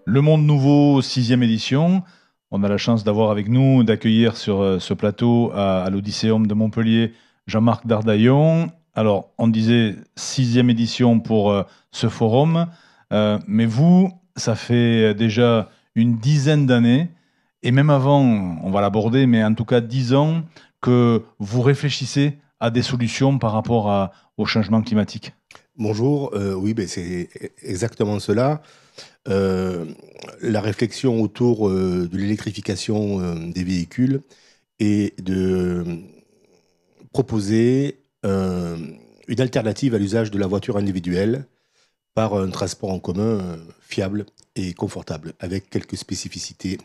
Le Monde Nouveau, sixième édition. On a la chance d'avoir avec nous, d'accueillir sur ce plateau à l'Odysséum de Montpellier, Jean-Marc Dardaillon. Alors, on disait sixième édition pour ce forum, mais vous, ça fait déjà une dizaine d'années, et même avant, on va l'aborder, mais en tout cas 10 ans, que vous réfléchissez à des solutions par rapport au changement climatique. Bonjour, oui, ben c'est exactement cela. Euh, la réflexion autour de l'électrification des véhicules et de proposer une alternative à l'usage de la voiture individuelle par un transport en commun fiable et confortable, avec quelques spécificités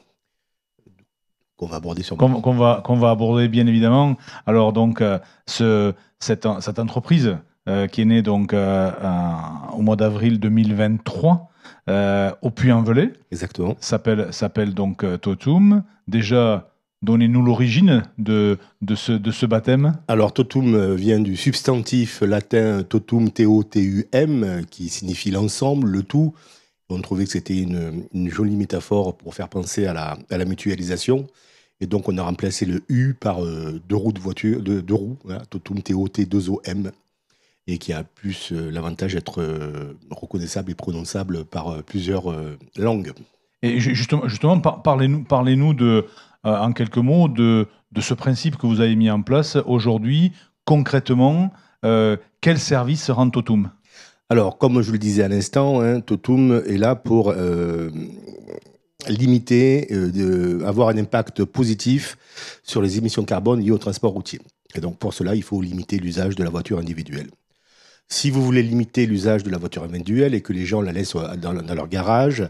qu'on va aborder sûrement. Qu'on va aborder bien évidemment. Alors donc cette entreprise qui est née donc au mois d'avril 2023 au Puy-en-Velay Exactement. s'appelle donc Totum. Déjà, donnez-nous l'origine de ce baptême. Alors, totum vient du substantif latin totum, T-O-T-U-M, qui signifie l'ensemble, le tout. On trouvait que c'était une jolie métaphore pour faire penser à la mutualisation. Et donc, on a remplacé le U par deux roues de voiture, deux roues, voilà, totum, T-O-T-2-O-M, et qui a plus l'avantage d'être reconnaissable et prononçable par plusieurs langues. Et justement, parlez-nous en quelques mots de ce principe que vous avez mis en place aujourd'hui. Concrètement, quel service rend Totum? Alors, comme je le disais à l'instant, hein, Totum est là pour limiter, avoir un impact positif sur les émissions carbone liées au transport routier. Et donc, pour cela, il faut limiter l'usage de la voiture individuelle. Si vous voulez limiter l'usage de la voiture individuelle et que les gens la laissent dans leur garage,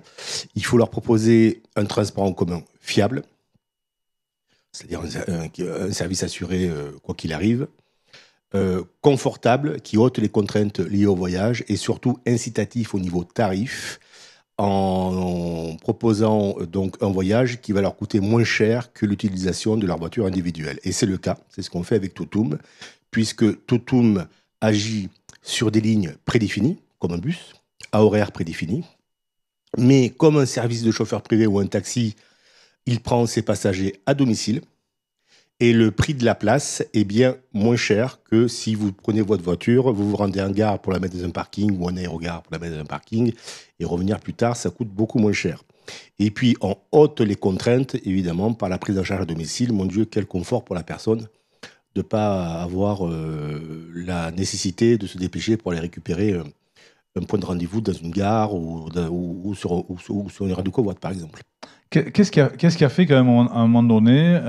il faut leur proposer un transport en commun fiable, c'est-à-dire un service assuré quoi qu'il arrive, confortable, qui ôte les contraintes liées au voyage et surtout incitatif au niveau tarif en proposant donc un voyage qui va leur coûter moins cher que l'utilisation de leur voiture individuelle. Et c'est le cas, c'est ce qu'on fait avec Totum, puisque Totum agit sur des lignes prédéfinies, comme un bus, à horaire prédéfini, mais comme un service de chauffeur privé ou un taxi, il prend ses passagers à domicile, et le prix de la place est bien moins cher que si vous prenez votre voiture, vous vous rendez en gare pour la mettre dans un parking ou en aérogare pour la mettre dans un parking et revenir plus tard, ça coûte beaucoup moins cher. Et puis, on ôte les contraintes, évidemment, par la prise en charge à domicile. Mon Dieu, quel confort pour la personne de ne pas avoir la nécessité de se dépêcher pour aller récupérer un point de rendez-vous dans une gare ou sur une radio covoite, par exemple. Qu'est-ce qui a fait qu'à un moment donné,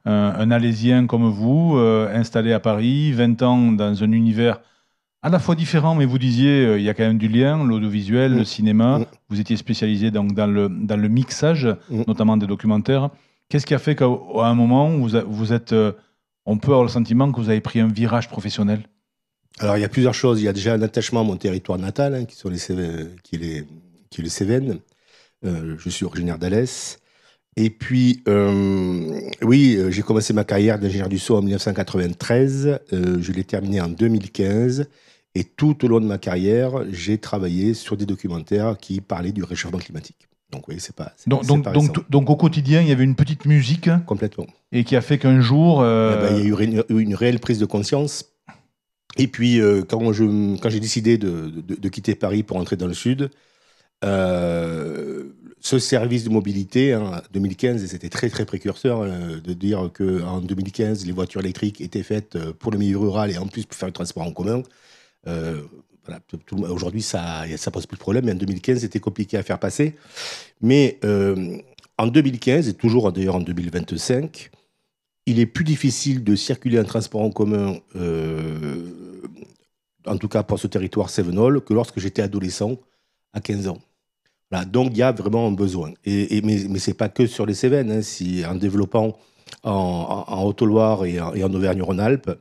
un Alésien comme vous, installé à Paris, 20 ans dans un univers à la fois différent, mais vous disiez, il y a quand même du lien, l'audiovisuel, le Mm, cinéma, mm, vous étiez spécialisé donc dans le mixage, mm. notamment des documentaires. Qu'est-ce qui a fait qu'à un moment, vous êtes, on peut avoir le sentiment que vous avez pris un virage professionnel? Alors, il y a plusieurs choses. Il y a déjà un attachement à mon territoire natal, hein, qui est le Cévennes. Je suis originaire d'Alès. Et puis, oui, j'ai commencé ma carrière d'ingénieur du son en 1993. Je l'ai terminée en 2015. Et tout au long de ma carrière, j'ai travaillé sur des documentaires qui parlaient du réchauffement climatique. Donc, oui, Donc, c'est donc, pas récent. donc au quotidien, il y avait une petite musique Complètement. et qui a fait qu'un jour, Eh ben, il y a eu une réelle prise de conscience. Et puis, quand j'ai décidé de quitter Paris pour entrer dans le Sud, ce service de mobilité, hein, 2015, c'était très très précurseur de dire qu'en 2015, les voitures électriques étaient faites pour le milieu rural et en plus pour faire le transport en commun. Euh, voilà, aujourd'hui, ça pose plus de problème, mais en 2015, c'était compliqué à faire passer. Mais en 2015, et toujours d'ailleurs en 2025, il est plus difficile de circuler en transport en commun, en tout cas pour ce territoire cévenol, que lorsque j'étais adolescent à 15 ans. Voilà, donc il y a vraiment un besoin. Mais ce n'est pas que sur les Cévennes. Hein, en développant en Haute-Loire et en Auvergne-Rhône-Alpes,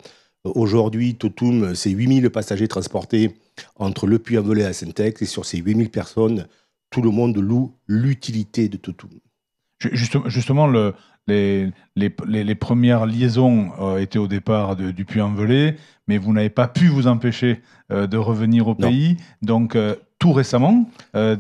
aujourd'hui, Totum, c'est 8000 passagers transportés entre Le Puy-en-Velay et Saint-Ex. Et sur ces 8000 personnes, tout le monde loue l'utilité de Totum. Justement, les premières liaisons étaient au départ du Puy-en-Velay, mais vous n'avez pas pu vous empêcher de revenir au Non. pays. Donc, tout récemment,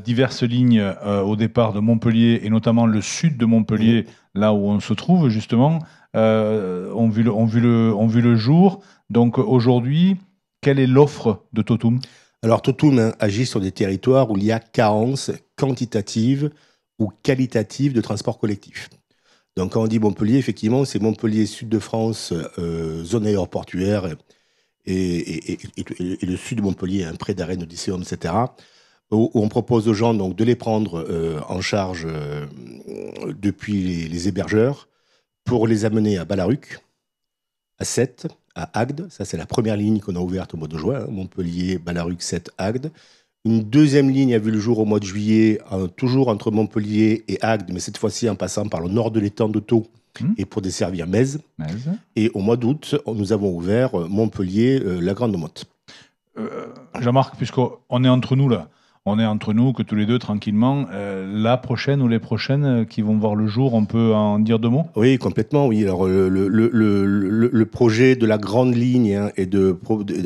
diverses lignes au départ de Montpellier, et notamment le sud de Montpellier, là où on se trouve justement, ont vu le jour. Donc aujourd'hui, quelle est l'offre de Totum? Alors, Totum agit sur des territoires où il y a carence quantitative ou qualitative de transport collectif. Donc, quand on dit Montpellier, effectivement, c'est Montpellier, sud de France, zone aéroportuaire, et le sud de Montpellier, près d'Arène, Odysseum, etc., où on propose aux gens donc, de les prendre en charge depuis les hébergeurs pour les amener à Ballaruc, à Sète, à Agde. Ça, c'est la première ligne qu'on a ouverte au mois de juin, Montpellier, Ballaruc, Sète, Agde. Une deuxième ligne a vu le jour au mois de juillet, toujours entre Montpellier et Agde, mais cette fois-ci en passant par le nord de l'étang de Thau et pour desservir Metz. Et au mois d'août, nous avons ouvert Montpellier, la Grande Motte. Jean-Marc, puisqu'on est entre nous là, on est entre nous que tous les deux tranquillement, la prochaine ou les prochaines qui vont voir le jour, on peut en dire deux mots? Oui, complètement, oui. Alors, le projet de la grande ligne est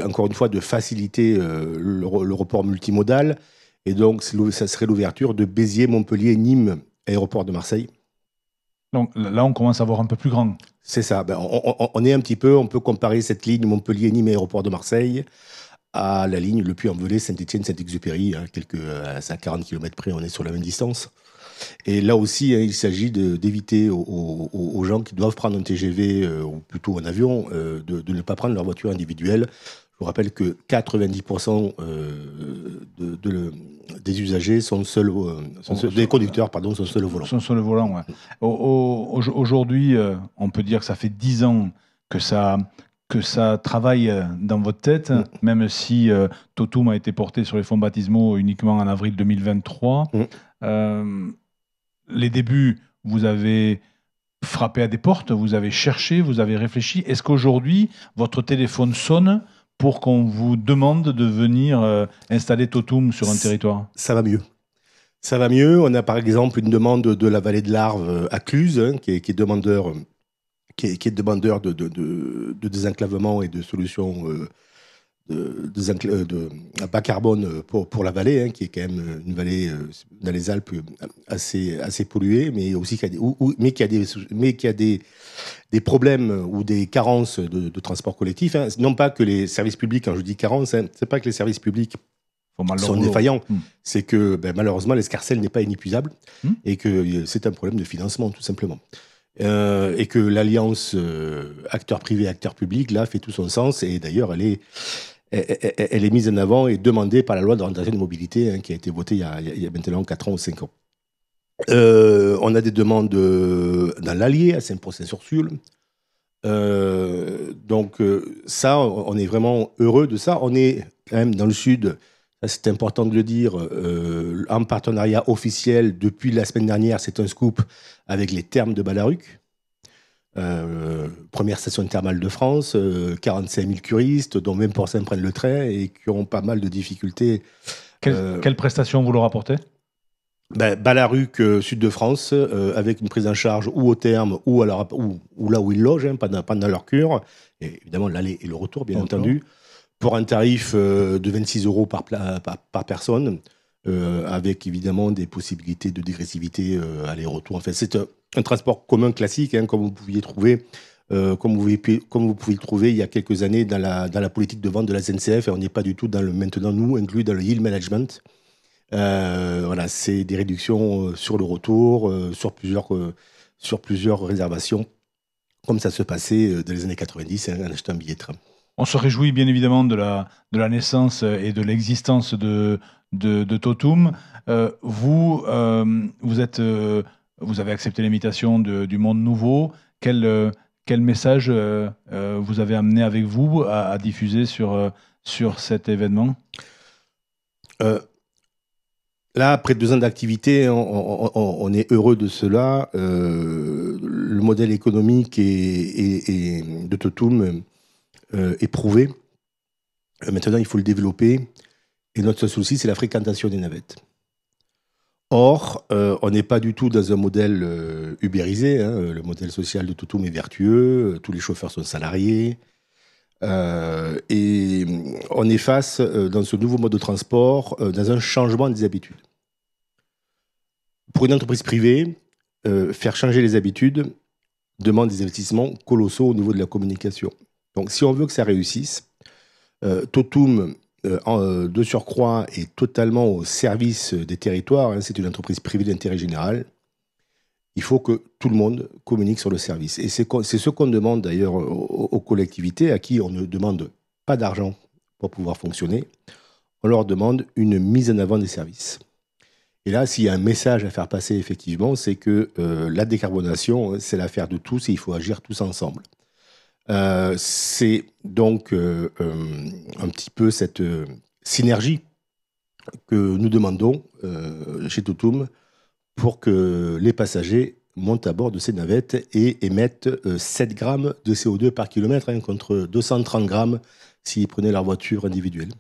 encore une fois de faciliter le report multimodal. Et donc, ça serait l'ouverture de Béziers, Montpellier, Nîmes, aéroport de Marseille. Donc là, on commence à voir un peu plus grand. C'est ça. Ben, on peut comparer cette ligne Montpellier, Nîmes, aéroport de Marseille à la ligne Le Puy-en-Velay, Saint-Étienne, Saint-Exupéry, à 40 km près, on est sur la même distance. Et là aussi, il s'agit d'éviter aux gens qui doivent prendre un TGV ou plutôt un avion de ne pas prendre leur voiture individuelle. Je vous rappelle que 90% des usagers sont des conducteurs, sont seuls au volant. Sont seuls au volant, ouais. Aujourd'hui, on peut dire que ça fait 10 ans que ça travaille dans votre tête, même si Totum a été porté sur les fonds baptismaux uniquement en avril 2023. Les débuts, vous avez frappé à des portes, vous avez cherché, vous avez réfléchi. Est-ce qu'aujourd'hui, votre téléphone sonne pour qu'on vous demande de venir installer Totum sur un territoire? Ça va mieux. Ça va mieux. On a par exemple une demande de la vallée de l'Arve à Cluse, qui est demandeur de désenclavement et de solutions à bas carbone pour la vallée, qui est quand même une vallée dans les Alpes assez polluée, mais aussi qui a des problèmes ou des carences de transport collectif. Non pas que les services publics, quand je dis carence, c'est pas que les services publics sont défaillants, c'est que malheureusement l'escarcelle n'est pas inépuisable et que c'est un problème de financement tout simplement. Et que l'alliance acteur privé, acteur public, là, fait tout son sens. Et d'ailleurs, elle est mise en avant et demandée par la loi d'orientation de mobilité qui a été votée il y a maintenant 4 ans ou 5 ans. On a des demandes dans l'Allier, à Saint-Procin-sur-Sioule. Donc ça, on est vraiment heureux de ça. On est quand même dans le sud, ça c'est important de le dire, en partenariat officiel depuis la semaine dernière, c'est un scoop, avec les thermes de Ballaruc. Première station thermale de France, 45 000 curistes, dont même pour ça prennent le train et qui ont pas mal de difficultés. Quelle prestation vous leur apportez? Ballaruc, sud de France, avec une prise en charge ou au terme ou là où ils logent, pendant leur cure. Et évidemment, l'aller et le retour, bien entendu, pour un tarif de 26 € par personne, avec évidemment des possibilités de dégressivité aller-retour. Enfin, c'est un transport commun classique, comme vous pouviez trouver. Comme vous pouvez le trouver il y a quelques années dans la politique de vente de la SNCF, et on n'est pas du tout maintenant, nous, inclus dans le yield management. Voilà, c'est des réductions sur le retour, sur plusieurs réservations, comme ça se passait dans les années 90, en achetant un billet de train. On se réjouit bien évidemment de la naissance et de l'existence de Totum. Vous avez accepté l'invitation du Monde Nouveau. Quel message vous avez amené avec vous à diffuser sur cet événement? Là, après 2 ans d'activité, on est heureux de cela. Le modèle économique de Totum est prouvé. Maintenant, il faut le développer. Et notre seul souci, c'est la fréquentation des navettes. Or, on n'est pas du tout dans un modèle ubérisé. Le modèle social de Totum est vertueux. Tous les chauffeurs sont salariés. Et on est face, dans ce nouveau mode de transport, dans un changement des habitudes. Pour une entreprise privée, faire changer les habitudes demande des investissements colossaux au niveau de la communication. Donc, si on veut que ça réussisse, Totum, de surcroît, est totalement au service des territoires. Hein, c'est une entreprise privée d'intérêt général. Il faut que tout le monde communique sur le service. Et c'est ce qu'on demande d'ailleurs aux collectivités, à qui on ne demande pas d'argent pour pouvoir fonctionner. On leur demande une mise en avant des services. Et là, s'il y a un message à faire passer, effectivement, c'est que la décarbonation, c'est l'affaire de tous et il faut agir tous ensemble. C'est donc un petit peu cette synergie que nous demandons chez Totum pour que les passagers montent à bord de ces navettes et émettent 7 grammes de CO2 par kilomètre, hein, contre 230 grammes s'ils prenaient leur voiture individuelle.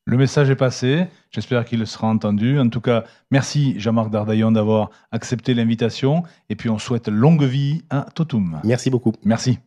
Le message est passé, j'espère qu'il sera entendu. En tout cas, merci Jean-Marc Dardaillon d'avoir accepté l'invitation et puis on souhaite longue vie à Totum. Merci beaucoup. Merci.